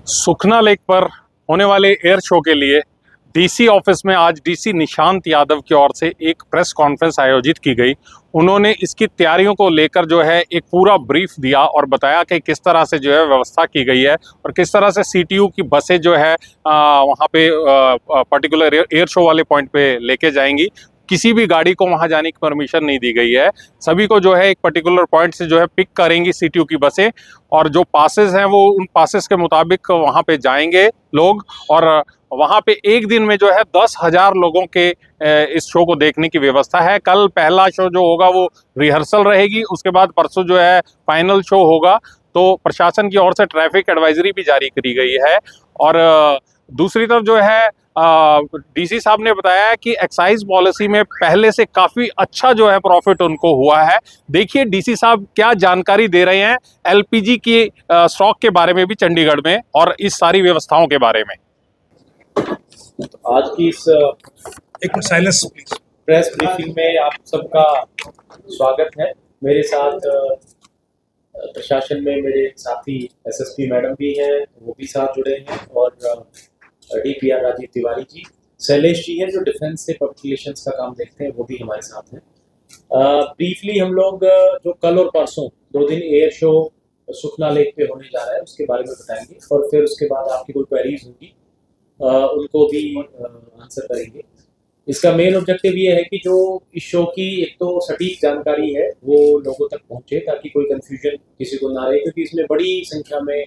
सुखना lake पर होने वाले एयर शो के लिए डीसी ऑफिस में आज डीसी निशांत यादव की ओर से एक प्रेस कॉन्फ्रेंस आयोजित की गई। उन्होंने इसकी तैयारियों को लेकर जो है एक पूरा ब्रीफ दिया और बताया कि किस तरह से जो है व्यवस्था की गई है और किस तरह से सीटीयू की बसें जो है वहाँ पे पर्टिकुलर एयर शो वाले पॉइंट पे लेके जाएंगी। किसी भी गाड़ी को वहां जाने की परमिशन नहीं दी गई है। सभी को जो है एक पर्टिकुलर पॉइंट से जो है पिक करेंगी सीटीयू की बसें और जो पासेस हैं वो उन पासेस के मुताबिक वहां पे जाएंगे लोग। और वहां पे एक दिन में जो है 10,000 लोगों के इस शो को देखने की व्यवस्था है। कल पहला शो जो होगा वो रिहर्सल रहेगी, उसके बाद परसों जो है फाइनल शो होगा। तो प्रशासन की ओर से ट्रैफिक एडवाइजरी भी जारी करी गई है। और दूसरी तरफ जो है डीसी साहब ने बताया कि एक्साइज पॉलिसी में पहले से काफी अच्छा जो है प्रॉफिट उनको हुआ है। देखिए डीसी साहब क्या जानकारी दे रहे हैं एलपीजी की स्टॉक के बारे में भी चंडीगढ़ में और इस सारी व्यवस्थाओं के बारे में। आज की इस एक minute silence please. Press briefing में आप सबका स्वागत है। मेरे साथ प्रशासन में मेरे साथी एसएसपी मैडम भी हैं, वो भी साथ जुड़े हैं, और डीपीआर राजीव तिवारी जी, शैलेश जी हैं जो डिफेंस से पब्लिक रिलेशंस का काम देखते हैं, वो भी हमारे साथ हैं। ब्रीफली हम लोग जो कल और परसों 2 दिन एयर शो सुखना लेक पे होने जा रहा है उसके बारे में बताएंगे, और फिर उसके बाद आपकी कोई क्वेरीज होगी उनको भी आंसर करेंगे। इसका मेन ऑब्जेक्टिव ये है कि जो इस शो की एक तो सटीक जानकारी है वो लोगों तक पहुंचे, ताकि कोई कंफ्यूजन किसी को ना रहे, क्योंकि इसमें बड़ी संख्या में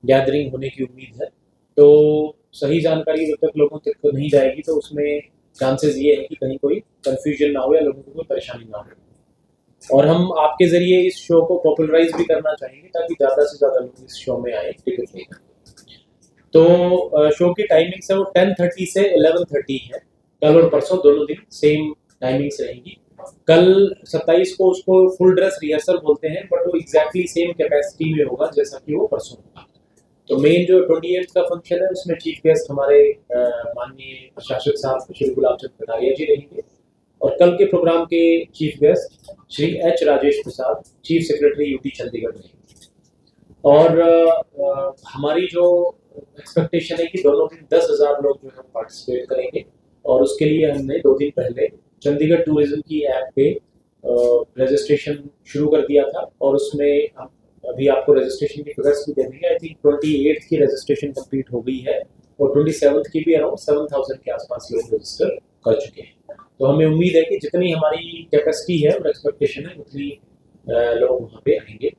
गैदरिंग होने की उम्मीद है। तो सही जानकारी जब तक लोगों तक नहीं जाएगी तो उसमें चांसेस ये है कि कहीं कोई कंफ्यूजन ना हो या लोगों को कोई परेशानी ना हो। और हम आपके जरिए इस शो को पॉपुलराइज भी करना चाहेंगे ताकि ज़्यादा से ज़्यादा लोग इस शो में आए टिकट लेकर। तो शो की टाइमिंग्स है वो 10:30 से 11:30 है। कल और परसों दोनों दिन सेम टाइमिंग्स रहेंगी। कल 27 को उसको फुल ड्रेस रिहर्सल बोलते हैं, बट वो एग्जैक्टली सेम कैपेसिटी में होगा जैसा कि वो परसों होगा। तो मेन जो 28 का फंक्शन है उसमें चीफ गेस्ट हमारे माननीय प्रशासक साहब श्री गुलाब चंद कटारिया जी रहेंगे, और कल के प्रोग्राम के chief guest Shri H Rajesh Prasad, chief secretary UT Chandigarh रहेंगे। और हमारी जो एक्सपेक्टेशन है कि दोनों दिन 10,000 लोग जो है पार्टिसिपेट करेंगे, और उसके लिए हमने 2 दिन पहले चंडीगढ़ टूरिज्म की ऐप पे रजिस्ट्रेशन शुरू कर दिया था, और उसमें अभी आपको रजिस्ट्रेशन की फिगर्स भी दे देंगे। आई थिंक 28 की रजिस्ट्रेशन कंप्लीट हो गई है, और 27 की भी अराउंड 7,000 के आसपास लोग रजिस्टर कर चुके हैं। तो हमें उम्मीद है कि जितनी हमारी कैपेसिटी है और एक्सपेक्टेशन है उतनी लोग वहाँ पे आएंगे।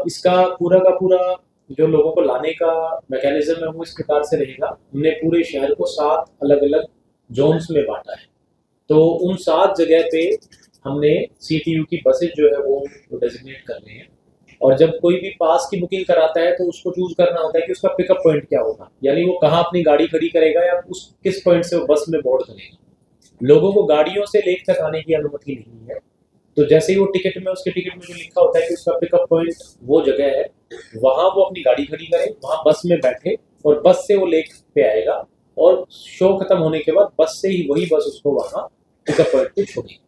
इसका पूरा का पूरा जो लोगों को लाने का मैकेनिज्म है वो इस प्रकार से रहेगा। हमने पूरे शहर को 7 अलग अलग जोन्स में बांटा है। तो उन 7 जगह पे हमने सीटीयू की बसेज जो है वो डेजिग्नेट कर रहे हैं, और जब कोई भी पास की बुकिंग कराता है तो उसको चूज करना होता है कि उसका पिकअप पॉइंट क्या होगा, यानी वो कहाँ अपनी गाड़ी खड़ी करेगा या उस किस पॉइंट से वो बस में बोर्ड करेगा। लोगों को गाड़ियों से लेक तक आने की अनुमति नहीं है। तो जैसे ही वो टिकट में, उसके टिकट में जो लिखा होता है कि उसका पिकअप पॉइंट वो जगह है, वहां वो अपनी गाड़ी खड़ी करे, वहां बस में बैठे, और बस से वो लेक पे आएगा, और शो खत्म होने के बाद बस से ही वही बस उसको वहां पिकअप पॉइंट पे छोड़ेगी।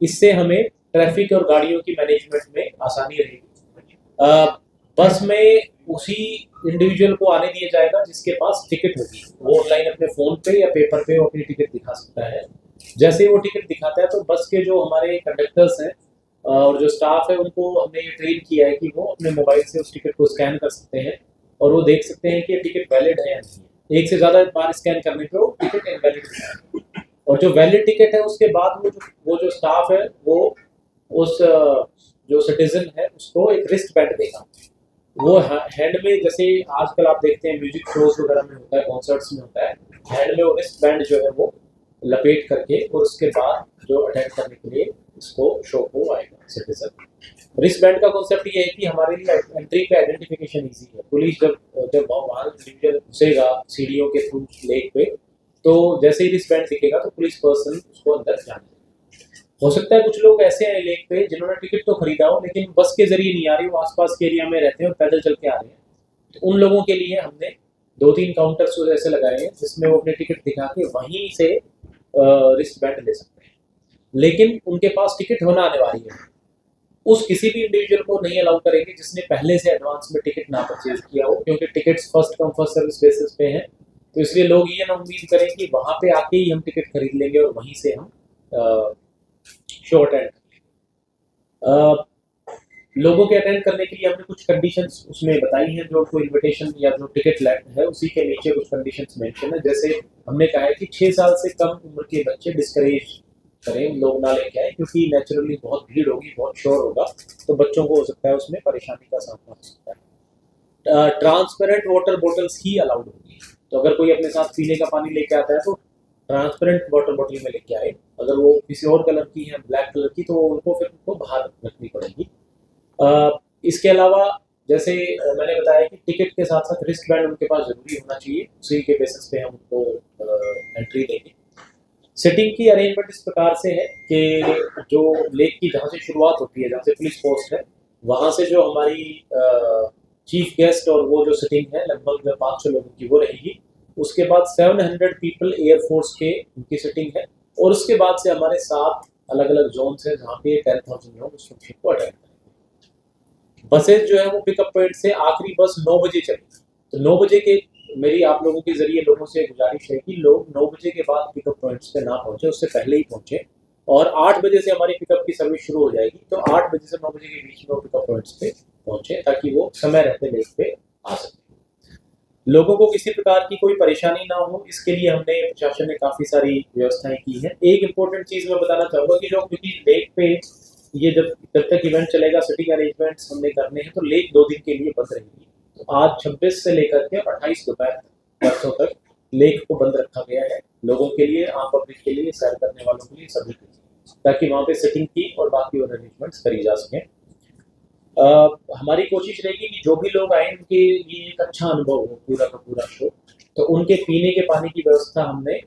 इससे हमें ट्रैफिक और गाड़ियों की मैनेजमेंट में आसानी रहेगी। बस में उसी इंडिविजुअल को आने दिया जाएगा जिसके पास टिकट होगी। वो ऑनलाइन अपने फोन पे या पेपर पे अपनी टिकट दिखा सकता है। जैसे ही वो टिकट दिखाता है तो बस के जो हमारे कंडक्टर्स हैं और जो स्टाफ है उनको हमने ये ट्रेन किया है कि वो अपने मोबाइल से उस टिकट को स्कैन कर सकते हैं, और वो देख सकते हैं कि ये टिकट वैलिड है या नहीं है। एक से ज़्यादा बार स्कैन करने पे वो टिकट इनवैलिड है, और जो वैलिड टिकट है उसके बाद वो जो स्टाफ है वो उस जो सिटीजन है उसको एक रिस्ट बैंड देगा। वो हैंड में, जैसे आजकल आप देखते हैं म्यूजिक शोज वगैरह में होता है, कॉन्सर्ट्स में होता है, हैंड में वो रिस्ट बैंड जो है वो लपेट करके, और उसके बाद जो अटैक करने के लिए इसको शो को आएगा सिटीजन। रिस्ट बैंड का कॉन्सेप्ट ये है कि हमारे लिए एंट्री पे आइडेंटिफिकेशन इजी है। पुलिस जब वहाँ इंडिविजुअल घुसेगा सीढ़ियों के थ्रू लेक पे, तो जैसे ही रिस्ट बैंड दिखेगा तो पुलिस पर्सन उसको अंदर जाने। हो सकता है कुछ लोग ऐसे हैं लेक पे जिन्होंने टिकट तो खरीदा हो लेकिन बस के जरिए नहीं आ रही, वो आसपास के एरिया में रहते हैं और पैदल चल के आ रहे हैं। तो उन लोगों के लिए हमने 2-3 काउंटर्स ऐसे लगाए हैं जिसमें वो अपने टिकट दिखा के वहीं से रिस्ट बैंड ले सकते हैं, लेकिन उनके पास टिकट होना अनिवार्य है। उस किसी भी इंडिविजुअल को नहीं अलाउ करेंगे जिसने पहले से एडवांस में टिकट ना परचेज किया हो, क्योंकि tickets first come first service basis पे हैं। तो इसलिए लोग ये ना उम्मीद करें कि वहाँ पे आके ही हम टिकट खरीद लेंगे और वहीं से हम शो अटेंड कर लोगों के अटेंड करने के लिए हमने कुछ कंडीशंस उसमें बताई हैं, जो कोई इनविटेशन या जो टिकट है उसी के नीचे कुछ कंडीशंस मेंशन है। जैसे हमने कहा है कि 6 साल से कम उम्र के बच्चे डिस्करेज करें, लोग ना लेके आए, क्योंकि नेचुरली बहुत भीड़ होगी, बहुत शोर होगा, तो बच्चों को हो सकता है उसमें परेशानी का सामना हो सकता है। ट्रांसपेरेंट वाटर बॉटल्स ही अलाउड होगी, तो अगर कोई अपने साथ पीने का पानी लेके आता है तो ट्रांसपेरेंट वाटर बॉटल में लेके आए। अगर वो किसी और कलर की है, ब्लैक कलर की, तो उनको फिर उनको बाहर रखनी पड़ेगी। इसके अलावा जैसे मैंने बताया कि टिकट के साथ साथ रिस्ट बैंड उनके पास जरूरी होना चाहिए, उसी के बेसिस पे हम उनको एंट्री देंगे। सिटिंग की अरेंजमेंट इस प्रकार से है कि जो लेक की जहाँ से शुरुआत होती है, जहाँ से पुलिस पोस्ट है, वहाँ से जो हमारी चीफ गेस्ट और वो जो सिटिंग है लगभग 500 लोगों की वो रहेगी। उसके बाद 700 पीपल एयरफोर्स के उनकी सिटिंग है, और उसके बाद से हमारे 7 अलग अलग जोन्स हैं जहाँ पे 10,000 लोग उस फंक्शन को अटेंड करेंगे। बसेज जो है वो पिकअप पॉइंट से आखिरी बस 9 बजे चलेगी, तो 9 बजे के मेरी आप लोगों के जरिए लोगों से गुजारिश है कि लोग 9 बजे के बाद पिकअप पॉइंट्स पे ना पहुंचे, उससे पहले ही पहुंचे। और 8 बजे से हमारी पिकअप की सर्विस शुरू हो जाएगी, तो 8 बजे से 9 बजे के बीच में वो पिकअप पॉइंट्स पे पहुंचे, ताकि वो समय रहते लेक पे आ सके। लोगों को किसी प्रकार की कोई परेशानी ना हो, इसके लिए हमने प्रशासन ने काफी सारी व्यवस्थाएं की हैं। एक इम्पोर्टेंट चीज मैं बताना चाहूंगा कि जो क्योंकि लेक पे ये जब तक इवेंट चलेगा, सिटिंग अरेंजमेंट्स हमने करने हैं, तो लेक 2 दिन के लिए बंद रहेगी। तो आज 26 से लेकर के 28 दोपहर परसों तक लेक को बंद रखा गया है, लोगों के लिए, आम पब्लिक के लिए, सैर करने वालों के लिए, सभी के लिए, ताकि वहाँ पे सिटिंग की और बाकी और अरेंजमेंट्स करी जा सकें। हमारी कोशिश रहेगी कि जो भी लोग आए उनके लिए एक अच्छा अनुभव हो पूरा का पूरा शो। तो उनके पीने के पानी की व्यवस्था हमने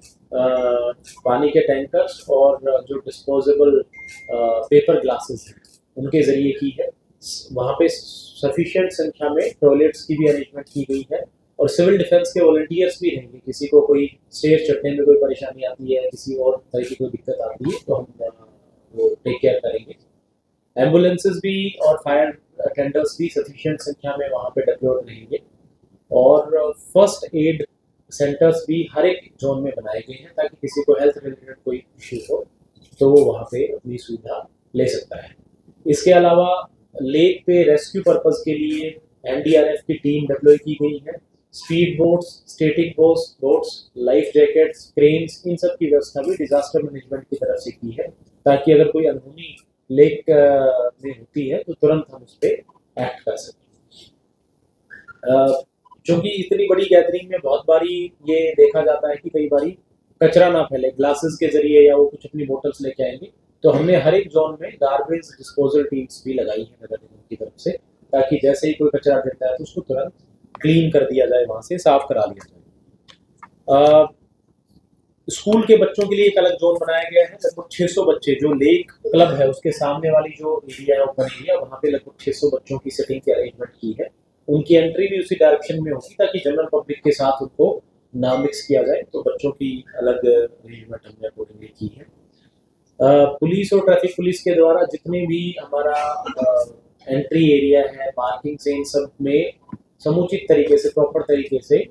पानी के टैंकर्स और जो डिस्पोजेबल पेपर ग्लासेस हैं उनके जरिए की है। वहाँ पे सफिशिएंट संख्या में टॉयलेट्स की भी अरेंजमेंट की गई है, और सिविल डिफेंस के वॉलंटियर्स भी रहेंगे। किसी को कोई स्टेज चढ़ने में कोई परेशानी आती है, किसी और तरह की कोई दिक्कत आती है, तो हम वो टेक केयर करेंगे। एम्बुलेंसेस भी और फायर अटेंडर्स भी सफिशिएंट संख्या में वहाँ पे डिप्लॉयड रहेंगे, और फर्स्ट एड सेंटर्स भी हर एक जोन में बनाए गए हैं, ताकि किसी को हेल्थ रिलेटेड कोई इश्यू हो तो वो वहाँ पे अपनी सुविधा ले सकता है। इसके अलावा लेक पे रेस्क्यू पर्पस के लिए एनडीआरएफ की टीम डिप्लॉय की गई है। Speed boats, static boats, life jackets, cranes, इन सब की व्यवस्था भी डिजास्टर मैनेजमेंट की तरफ से की है, ताकि अगर कोई अनहोनी लेक में होती है तो तुरंत हम उस पर एक्ट कर सकें। क्योंकि इतनी बड़ी गैदरिंग में बहुत बारी ये देखा जाता है कि कई बारी कचरा ना फैले, ग्लासेस के जरिए या वो कुछ अपनी बोटल्स लेके आएंगे, तो हमने हर एक जोन में गार्बेज डिस्पोजल टीम्स भी लगाई है नगर निगम की तरफ से, ताकि जैसे ही कोई कचरा गिरता है तो उसको तुरंत क्लीन कर दिया जाए, वहां से साफ करा लिया जाए। स्कूल के बच्चों के लिए एक अलग जोन बनाया गया है। लगभग 600 बच्चे, जो लेक क्लब है उसके सामने वाली जो एरिया है ओपन एरिया, वहाँ पे लगभग 600 बच्चों की सिटिंग की अरेंजमेंट की है। उनकी एंट्री भी उसी डायरेक्शन में होगी, ताकि जनरल पब्लिक के साथ उनको ना मिक्स किया जाए, तो बच्चों की अलग अरेंजमेंट हमने अकॉर्डिंगली की है। पुलिस और ट्रैफिक पुलिस के द्वारा जितने भी हमारा एंट्री एरिया है, पार्किंग से, इन सब में समुचित तरीके से, प्रॉपर तरीके से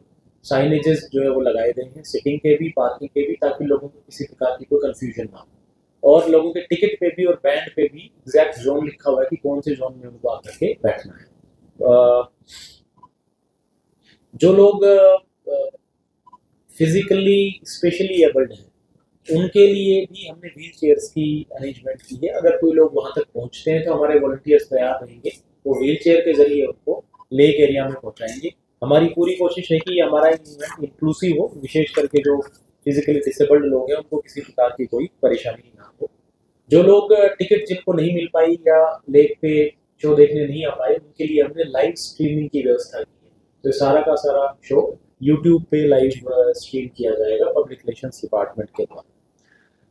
साइनेजेस जो है वो लगाए गए हैं, सिटिंग के भी, पार्किंग के भी, ताकि लोगों को किसी प्रकार की कोई कंफ्यूजन ना हो। और लोगों के टिकट पे भी और बैंड पे भी एग्जैक्ट जोन लिखा हुआ है कि कौन से जोन में उनको आकर के बैठना है। जो लोग फिजिकली स्पेशली एबल्ड हैं उनके लिए भी हमने व्हील चेयर्स की अरेंजमेंट की है। अगर कोई लोग वहां तक पहुंचते हैं तो हमारे वॉलंटियर्स तैयार रहेंगे, वो व्हील चेयर के जरिए उनको लेक एरिया में पहुंचाएंगे। हमारी पूरी कोशिश है कि हमारा इवेंट इंक्लूसिव हो, विशेष करके जो फिजिकली डिसेबल्ड लोग हैं उनको किसी प्रकार की कोई परेशानी ना हो। जो लोग टिकट जिनको नहीं मिल पाई या लेक पे शो देखने नहीं आ पाए, उनके लिए हमने लाइव स्ट्रीमिंग की व्यवस्था की है। तो सारा का सारा शो यूट्यूब पे लाइव स्ट्रीम किया जाएगा पब्लिक रिलेशंस डिपार्टमेंट के द्वारा।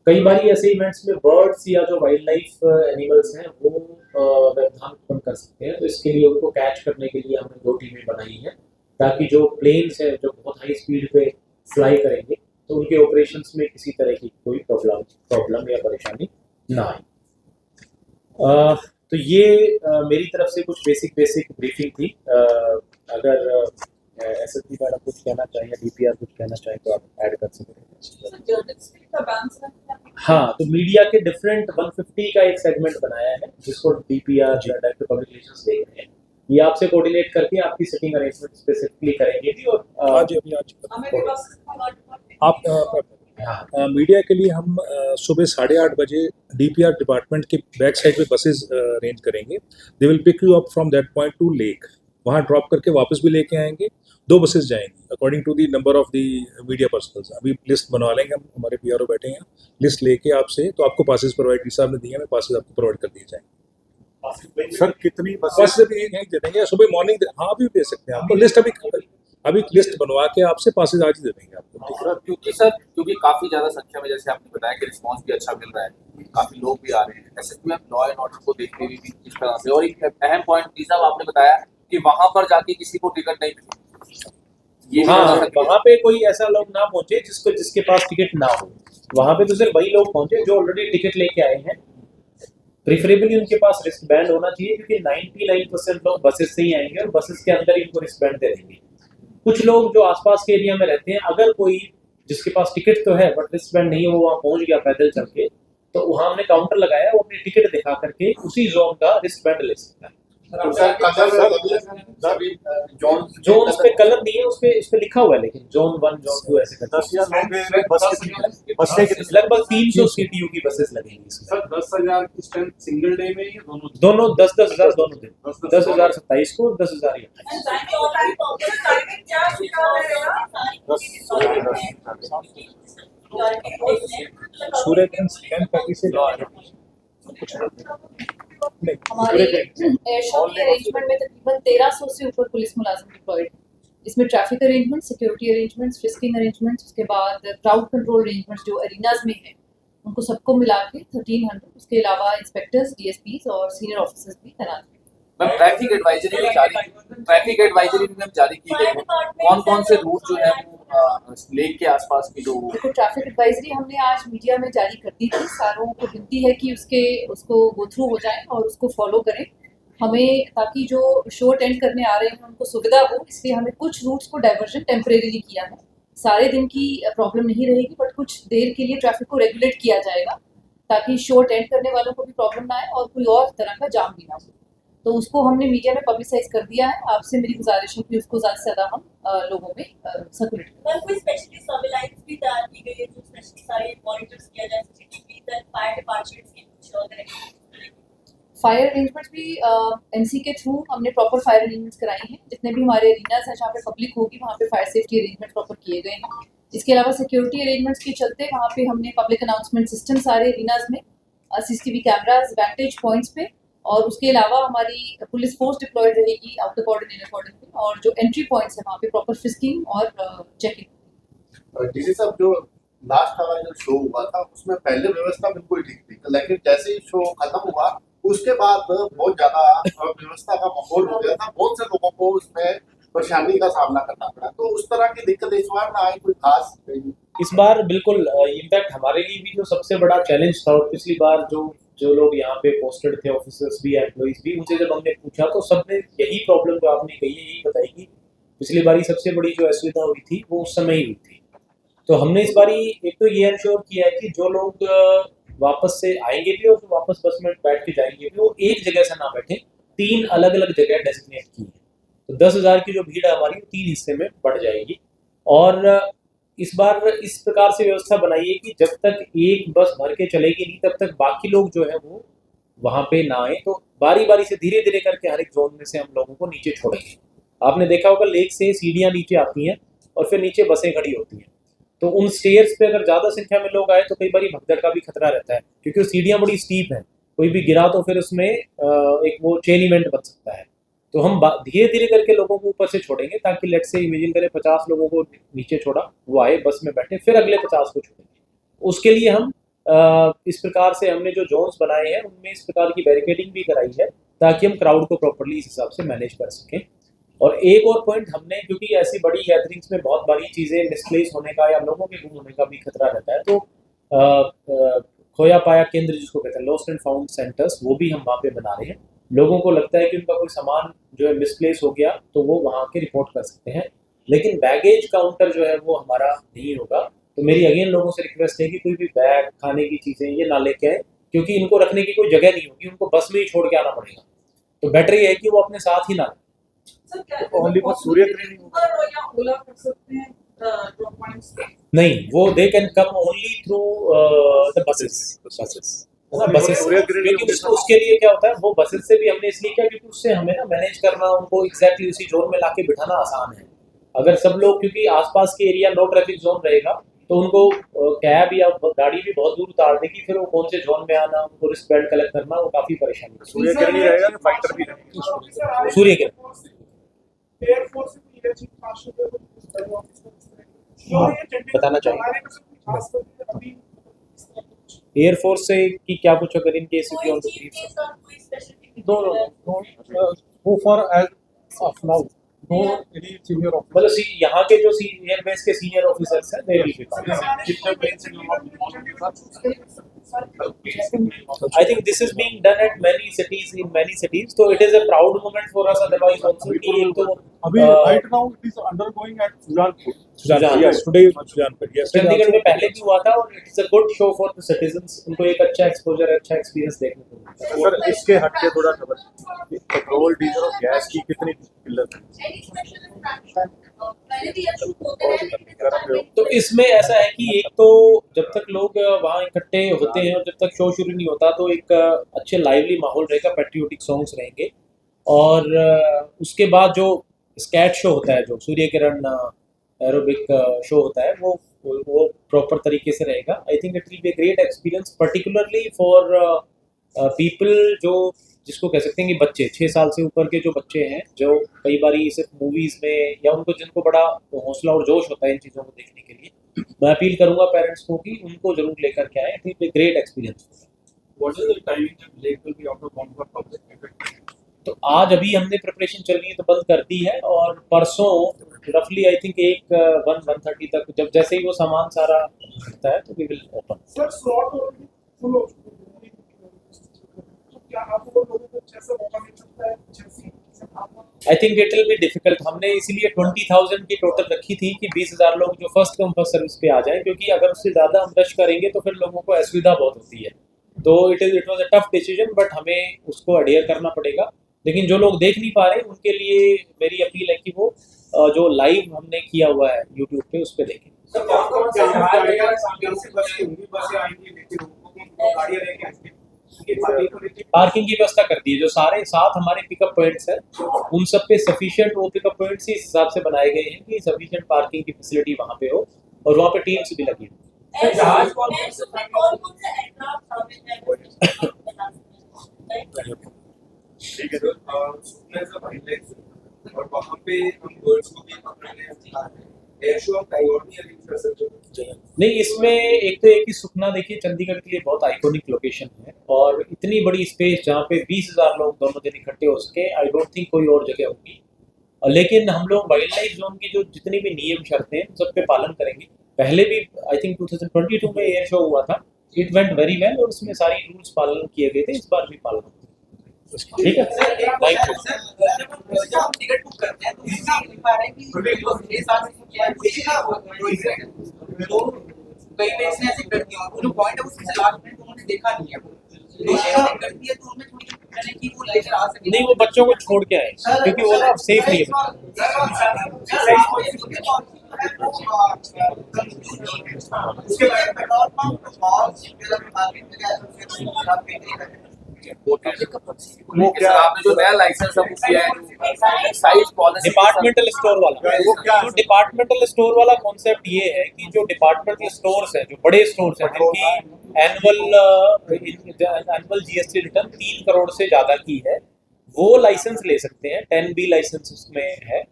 कई बार ऐसे इवेंट्स में बर्ड्स या जो वाइल्ड लाइफ एनिमल्स हैं वो व्यवधान उत्पन्न कर सकते हैं, तो इसके लिए उनको कैच करने के लिए हमने 2 टीमें बनाई हैं, ताकि जो प्लेन्स हैं जो बहुत हाई स्पीड पे फ्लाई करेंगे तो उनके ऑपरेशंस में किसी तरह की कोई प्रॉब्लम या परेशानी ना आए। तो ये मेरी तरफ से कुछ बेसिक ब्रीफिंग थी। अगर एसएसपी मैडम कुछ कहना चाहें या डीपीआर कुछ कहना चाहें तो आप ऐड कर सकते हैं। हाँ, तो मीडिया के डिफरेंट 150 का एक सेगमेंट बनाया है जिसको डीपीआर डायरेक्टर पब्लिक रिलेशंस देख रहे हैं। ये आपसे कोऑर्डिनेट करके आपकी सिटिंग अरेंजमेंट स्पेसिफिकली करेंगे भी। और आज आप मीडिया के लिए हम सुबह 8:30 बजे डीपीआर डिपार्टमेंट के बैक साइड पे बसेस अरेंज करेंगे। They will pick you up from that point to lake, वहाँ ड्रॉप करके वापस भी लेके आएंगे। 2 बसेस जाएंगी according to the number of the media personals. अभी लिस्ट बनवा लेंगे हम, हमारे पीआरओ बैठे हैं, लिस्ट लेके आपसे, तो आपको पासेस प्रोवाइड साहब ने दिए हैं, पासेस आपको प्रोवाइड कर दिए जाएंगे। सर कितनी बस भी यहीं दे देंगे, सुबह मॉर्निंग हाँ भी दे सकते हैं आपको। लिस्ट अभी लिस्ट बनवा के आपसे पासेस आज ही दे देंगे आपको। क्योंकि काफी ज्यादा संख्या में, जैसे आपने बताया कि रिस्पांस भी अच्छा मिल रहा है, काफी लोग भी आ रहे हैं, एसएसपी लॉ एंड ऑर्डर को देखते हुए भी इस तरह से। और एक अहम पॉइंट जी साहब आपने बताया कि वहां पर जाके किसी को टिकट नहीं मिली। हाँ, वहाँ पे कोई ऐसा लोग ना पहुंचे जिसके पास टिकट ना हो। वहाँ पे तो सिर्फ वही लोग पहुंचे जो ऑलरेडी टिकट लेके आए हैं। प्रिफरेबली उनके पास रिस्ट बैंड होना चाहिए, क्योंकि 99% लोग बसेस से ही आएंगे और बसेस के अंदर ही उनको रिस्ट बैंड दे देंगे। कुछ लोग जो आसपास के एरिया में रहते हैं, अगर कोई जिसके पास टिकट तो है बट रिस्ट बैंड नहीं है, वो वहाँ पहुंच गया पैदल चल के, तो वहाँ हमने काउंटर लगाया, वो अपनी टिकट दिखा करके उसी जोन का रिस्ट बैंड ले सकता है। जोन पे कलर नहीं है, उस पे लिखा हुआ है, लेकिन जोन 1 जोन 2 ऐसे करके लगभग 300 सीटीयू की बसेस लगेंगी इसमें। सर 10,000 की स्ट्रेंथ सिंगल डे में या दोनों 10,000 दोनों दिन, 10,000 27 को, 10,000 ये 28। सूर्यगंज से हमारे एयर शो के अरेंजमेंट में तकरीबन 1300 से ऊपर पुलिस मुलाजिम डिप्लॉयड हैं। इसमें traffic arrangement, security arrangements, frisking arrangements, उसके बाद क्राउड कंट्रोल अरेंजमेंट्स जो एरिनाज में हैं, उनको सबको मिला के 1300। उसके अलावा इंस्पेक्टर्स, डीएसपीज और सीनियर ऑफिसर्स भी तैनात हैं। ट्रैफिक एडवाइजरी भी जारी की गई है। कौन से रूट जो है वो लेक के आसपास की जो देखो, ट्रैफिक एडवाइजरी हमने आज मीडिया में जारी कर दी थी। सारों को विनती है कि उसको गो थ्रू हो जाएं और उसको फॉलो करें, हमें, ताकि जो शो अटेंड करने आ रहे हैं उनको सुविधा हो। इसलिए हमने कुछ रूट्स को डाइवर्जन टेम्परेरीली किया है। सारे दिन की प्रॉब्लम नहीं रहेगी, बट कुछ देर के लिए ट्रैफिक को रेगुलेट किया जाएगा, ताकि शो अटेंड करने वालों को भी प्रॉब्लम ना आए और कोई और तरह का जाम भी ना हो। तो उसको हमने मीडिया में पब्लिसाइज कर दिया है। आपसे मेरी गुजारिश है कि उसको ज़्यादा से ज़्यादा हम लोगों में सर्कुलेट करें। कोई स्पेशली सर्विलांस भी तैयार की गई है, जो स्पेशली सारे मॉनिटर्स किया जाए, सीसीटीवी तक फायर डिपार्टमेंट्स की कुछ फायर अरेंजमेंट्स भी एनसी के थ्रू हमने प्रॉपर फायर अरेंजमेंट्स कराई हैं। जितने भी हमारे एरिनाज हैं जहाँ पे पब्लिक होगी, वहाँ पे फायर सेफ्टी अरेंजमेंट प्रॉपर किए गए हैं। इसके अलावा सिक्योरिटी अरेंजमेंट्स के चलते वहाँ पे हमने पब्लिक अनाउंसमेंट सिस्टम सारे एरिनाज में, सीसीटीवी कैमराज वैंटेज पॉइंट्स पे, और उसके अलावा हमारी पुलिस फोर्स डिप्लॉयड रहेगी आउटर कॉर्डन, इनर कॉर्डन पे, और जो एंट्री पॉइंट्स है वहाँ पे प्रॉपर फ्रिस्किंग और चेकिंग। डीसी साहब, जो लास्ट हमारा जो शो हुआ था उसमें पहले व्यवस्था बिल्कुल ठीक थी, लेकिन जैसे ही शो खत्म हुआ उसके बाद बहुत ज्यादा व्यवस्था का माहौल हो गया था। बहुत से लोगों को उसमें परेशानी का सामना करना पड़ा। तो उस तरह की दिक्कत इस बार ना आई कोई खास? इस बार बिल्कुल इम्पैक्ट हमारे लिए भी जो सबसे बड़ा चैलेंज था, और पिछली बार जो लोग यहाँ पे पोस्टेड थे, ऑफिसर्स भी, एम्प्लॉइज भी, उनसे जब हमने पूछा तो सबने यही प्रॉब्लम जो आपने कही है यही बताई कि पिछली बारी सबसे बड़ी जो असुविधा हुई थी वो उस समय ही हुई थी। तो हमने इस बारी एक तो ये इंश्योर किया है कि जो लोग वापस से आएंगे भी और जो वापस बस में बैठ के जाएंगे भी, वो एक जगह से ना बैठे, 3 अलग अलग जगह डेजिग्नेट की है। तो 10,000 की जो भीड़ है हमारी 3 हिस्से में बढ़ जाएगी। और इस बार इस प्रकार से व्यवस्था बनाई है कि जब तक एक बस भर के चलेगी नहीं, तब तक बाकी लोग जो है वो वहाँ पे ना आए। तो बारी बारी से धीरे धीरे करके हर एक जोन में से हम लोगों को नीचे छोड़ेंगे। आपने देखा होगा लेक से सीढ़ियाँ नीचे आती हैं और फिर नीचे बसें खड़ी होती हैं। तो उन स्टेयर्स पे अगर ज़्यादा संख्या में लोग आए तो कई बार भगदड़ का भी खतरा रहता है, क्योंकि वो सीढ़ियाँ बड़ी स्टीप हैं, कोई भी गिरा तो फिर उसमें एक वो चेन इवेंट बन सकता है। तो हम धीरे धीरे करके लोगों को ऊपर से छोड़ेंगे, ताकि लेट से इमेजिन करें 50 लोगों को नीचे छोड़ा, वो आए बस में बैठे, फिर अगले 50 को छोड़ेंगे। उसके लिए हम इस प्रकार से हमने जो जोन्स बनाए हैं उनमें इस प्रकार की बैरिकेडिंग भी कराई है, ताकि हम क्राउड को प्रॉपरली इस हिसाब से मैनेज कर सकें। और एक और पॉइंट हमने, क्योंकि ऐसी बड़ी गैदरिंग्स में बहुत बड़ी चीज़ें मिसप्लेस होने का या लोगों के गुम होने का भी खतरा रहता है, तो खोया पाया केंद्र जिसको कहते हैं, लॉस्ट एंड फाउंड सेंटर्स, वो भी हम वहाँ पे बना रहे हैं। लोगों को लगता है कि उनका कोई सामान जो है मिसप्लेस हो गया तो वो वहाँ के रिपोर्ट कर सकते हैं, लेकिन बैगेज काउंटर जो है वो हमारा नहीं होगा। तो मेरी अगेन लोगों से रिक्वेस्ट है कि कोई भी बैग, खाने की चीज़ें ये ना लेके आए, क्योंकि इनको रखने की कोई जगह नहीं होगी, उनको बस में ही छोड़ के आना पड़ेगा। तो बेटर ये है कि वो अपने साथ ही ना लें। ओनली फॉर सूर्य किरण या ओला कर सकते हैं ड्रॉप पॉइंट्स पे? नहीं, वो they can come only through the buses है ना, बसेस। क्योंकि उसके लिए क्या होता है, वो बसेस से भी हमने इसलिए किया क्योंकि उससे हमें ना मैनेज करना, उनको एग्जैक्टली उसी जोन में लाके बिठाना आसान है। अगर सब लोग, क्योंकि आसपास के एरिया नो ट्रैफिक जोन रहेगा, तो उनको कैब या गाड़ी भी बहुत दूर उतार देगी, फिर वो कौन से जोन में आना, उनको रिस्क बेल्ट कलेक्ट करना, वो काफ़ी परेशानी है। सूर्य किरण ही रहेगा, फाइटर भी रहेगा। सूर्य किरण एयरफोर्स बताना चाहिए। एयरफोर्स से कि क्या पूछो, अगर इन केस कोई चीफ केस का कोई specific go for as of now no any senior officer मतलब यहाँ के जो एयरबेस के सीनियर ऑफिसर्स हैं, they will be fine. कितने planes I think this is being done at many cities, in many cities. So it is a proud moment for us otherwise also कि एक तो अभी right now it is undergoing at Sujanpur Sujanpur, Yes, today is Sujanpur. Yesterday Chandigarh also- में पहले भी हुआ था, और it's a good show for the citizens. उनको एक अच्छा एक्सपोजर, अच्छा एक्सपीरियंस देखने को मिलता है। सर इसके हटके थोड़ा खबर, पेट्रोल डीजल और गैस की कितनी किल्लत है? एनी स्पेशल इंस्ट्रक्शन पहले भी ये शुरू होते हैं, लेकिन तो इसमें ऐसा है कि एक तो जब तक लोग वहाँ इकट्ठे होते हैं और जब तक शो शुरू नहीं होता, तो एक अच्छे लाइवली माहौल रहेगा, पेट्रियोटिक सॉन्ग्स रहेंगे, और उसके बाद जो स्केट शो होता है, जो सूर्य किरण एरोबिक शो होता है, वो प्रॉपर तरीके से रहेगा। I think it will be a great experience, particularly for people जो जिसको कह सकते हैं कि बच्चे 6 साल से ऊपर के जो बच्चे हैं, जो कई बारी सिर्फ मूवीज़ में, या उनको जिनको बड़ा हौसला और जोश होता है इन चीज़ों को देखने के लिए, मैं अपील करूंगा पेरेंट्स को कि उनको जरूर लेकर के आए। It will great experience. What is the timing that lake will be out of bound for public? तो आज अभी हमने प्रिपरेशन चल रही है तो बंद कर दी है, और परसों रफली आई थिंक 1:30 तक, जब जैसे ही वो सामान सारा होता है तो we will open. Sir slot full हो चुके हैं, तो क्या आपको लोगों को जैसा मौका मिल सकता है I think it will be difficult. हमने इसीलिए 20,000 की टोटल रखी थी कि 20,000 लोग जो फर्स्ट कम फर्स्ट सर्विस पे आ जाएं, क्योंकि अगर उससे ज़्यादा हम रश करेंगे तो फिर लोगों को असुविधा बहुत होती है। तो it was a tough decision, but हमें उसको एडहेयर करना पड़ेगा। लेकिन जो लोग देख नहीं पा रहे उनके लिए मेरी अपील है कि वो जो लाइव हमने किया हुआ है यूट्यूब पे, उस पर देखें। पार्किंग की व्यवस्था कर दी है, जो सारे 7 हमारे पिकअप पॉइंट्स हैं, उन सब पे सफिशिएंट वो पिकअप पॉइंट्स इस हिसाब से बनाए गए हैं कि सफिशिएंट पार्किंग की फैसिलिटी वहाँ पे हो, और वहाँ पे टीम्स भी लगी हो। जहाज कौन से एयरक्राफ्ट शामिल हैं? ठीक है सर, और वहाँ पे हम बर्ड्स को भी पकड़ने एयर शो हम कहीं और नहीं अरेंज कर सकते। नहीं, इसमें एक तो एक ही सुखना, देखिए चंडीगढ़ के लिए बहुत आइकॉनिक लोकेशन है, और इतनी बड़ी स्पेस जहाँ पे 20,000 लोग दोनों दिन इकट्ठे हो सके, आई डोंट थिंक कोई और जगह होगी। लेकिन हम लोग वाइल्ड लाइफ जोन की जो जितनी भी नियम शर्तें हैं सब पे पालन करेंगे। पहले भी आई थिंक 2022 में एयर शो हुआ था, इट वेंट वेरी वेल, और उसमें सारी रूल्स पालन किए गए थे, इस बार भी पालन। ठीक है, थैंक यू। जब हम टिकट बुक करते हैं तो इसका नहीं पा रहे कि 6 साल से क्या है, तो कई पे इसने ऐसे कर दिया, वो जो पॉइंट है उससे लास्ट में उन्होंने देखा नहीं है, वो कर दिया, तो उनमें थोड़ी मैंने कि वो लेकर आ सके। नहीं, वो बच्चों को छोड़ के आए क्योंकि वो ना सेफ नहीं है। उसके बाद पेट्रोल पंप मॉल वो क्या आपने जो नया लाइसेंस अब किया है साइज पॉलिसी डिपार्टमेंटल स्टोर वाला, जो डिपार्टमेंटल स्टोर वाला कॉन्सेप्ट ये है कि जो डिपार्टमेंटल स्टोर्स हैं, जो बड़े स्टोर्स हैं जिनकी एनुअल जीएसटी रिटर्न 3 करोड़ से ज्यादा की है, वो लाइसेंस ले सकते हैं। 10B लाइसेंस उसमें है।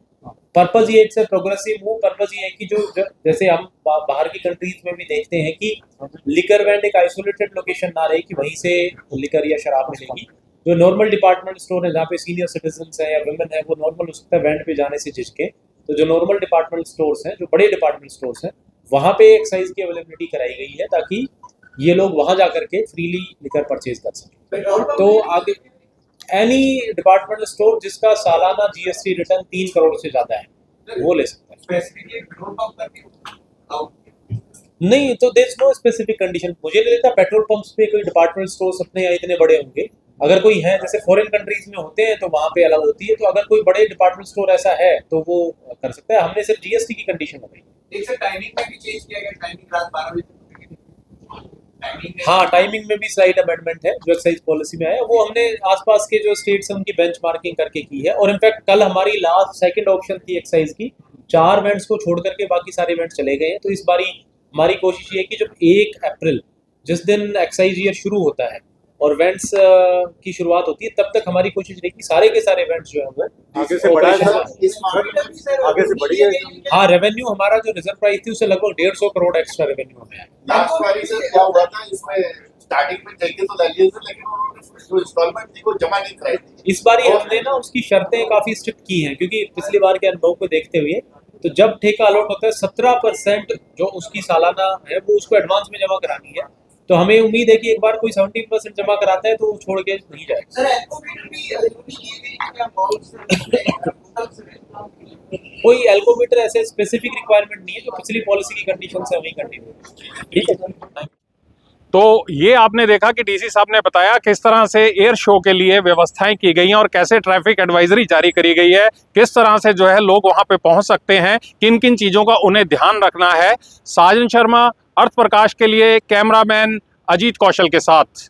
पर्पज ये है, प्रोग्रेसिव मूव, पर्पज ये है कि जो जैसे हम बाहर की कंट्रीज में भी देखते हैं कि लिकर वैंड एक आइसोलेटेड लोकेशन ना रहे कि वहीं से लिकर या शराब मिलेगी। जो नॉर्मल डिपार्टमेंट स्टोर है जहाँ पे सीनियर सिटीजन्स हैं या वुमेन है, वो नॉर्मल हो सकता है वैंड पे जाने से झिझके। तो जो नॉर्मल डिपार्टमेंट स्टोर्स हैं, जो बड़े डिपार्टमेंट स्टोर्स हैं, वहाँ पे एक्साइज की अवेलेबिलिटी कराई गई है ताकि ये लोग वहां जा करके फ्रीली लिकर परचेज कर सकें। पेट्रोल पंप तो आगे एनी डिपार्टमेंटल स्टोर जिसका सालाना जीएसटी रिटर्न 3 करोड़ से ज्यादा है वो ले सकता है। स्पेसिफिकली पेट्रोल पंप करके नहीं तो there is no specific condition. मुझे नहीं लगता पेट्रोल पंप्स पे कोई डिपार्टमेंटल स्टोर्स अपने इतने बड़े होंगे। अगर कोई है जैसे फॉरेन कंट्रीज में होते हैं तो वहां पे अलाउ होती है, तो अगर कोई बड़े डिपार्टमेंट स्टोर ऐसा है तो वो कर सकता है। हमने सिर्फ जीएसटी की कंडीशन बताई। एक से टाइमिंग में भी चेंज किया गया, टाइमिंग रात 12 बजे टाइमिंग हाँ, टाइमिंग में भी स्लाइट अमेंडमेंट है जो एक्साइज पॉलिसी में आया, वो हमने आसपास के जो स्टेट्स हैं उनकी बेंचमार्किंग करके की है। और इनफैक्ट कल हमारी लास्ट सेकंड ऑप्शन थी एक्साइज की, 4 इवेंट्स को छोड़ करके बाकी सारे इवेंट्स चले गए हैं। तो इस बारी हमारी कोशिश ये है कि जब 1 अप्रैल जिस दिन एक्साइज ईयर शुरू होता है और इवेंट्स की शुरुआत होती है, तब तक हमारी कोशिश रहेगी सारे के सारे इवेंट्स जो है वो आगे से बढ़ाया जाए। इस आगे से बढ़ी है। हाँ, रेवेन्यू हमारा जो रिजर्व प्राइस थी उससे लगभग 150 करोड़ एक्स्ट्रा रेवेन्यू हमें आया। लास्ट बारी से क्या हुआ था, इसमें स्टार्टिंग में ठेके तो ले लिए थे लेकिन उन्होंने जो इंस्टॉलमेंट थी वो जमा नहीं कराई थी। इस बार हमने ना उसकी शर्तें काफी स्ट्रिक्ट की हैं, क्योंकि पिछली बार के अनुभव को देखते हुए तो जब ठेका अलॉट होता है 17% जो उसकी सालाना है वो उसको एडवांस में जमा करानी है। तो हमें उम्मीद है कि एक बार कोई 17% जमा कराता है तो वो छोड़ के नहीं जाएगा। सर एल्कोमीटर भी किए गए क्या मॉल्स कोई एल्कोमीटर ऐसे स्पेसिफिक रिक्वायरमेंट नहीं है, जो पिछली पॉलिसी की कंडीशन से हमें कंटिन्यू। ठीक है। तो ये आपने देखा कि डीसी साहब ने बताया किस तरह से एयर शो के लिए व्यवस्थाएं की गई हैं और कैसे ट्रैफिक एडवाइजरी जारी करी गई है, किस तरह से जो है लोग वहां पे पहुंच सकते हैं, किन किन चीज़ों का उन्हें ध्यान रखना है। साजन शर्मा, अर्थ प्रकाश के लिए कैमरामैन अजीत कौशल के साथ।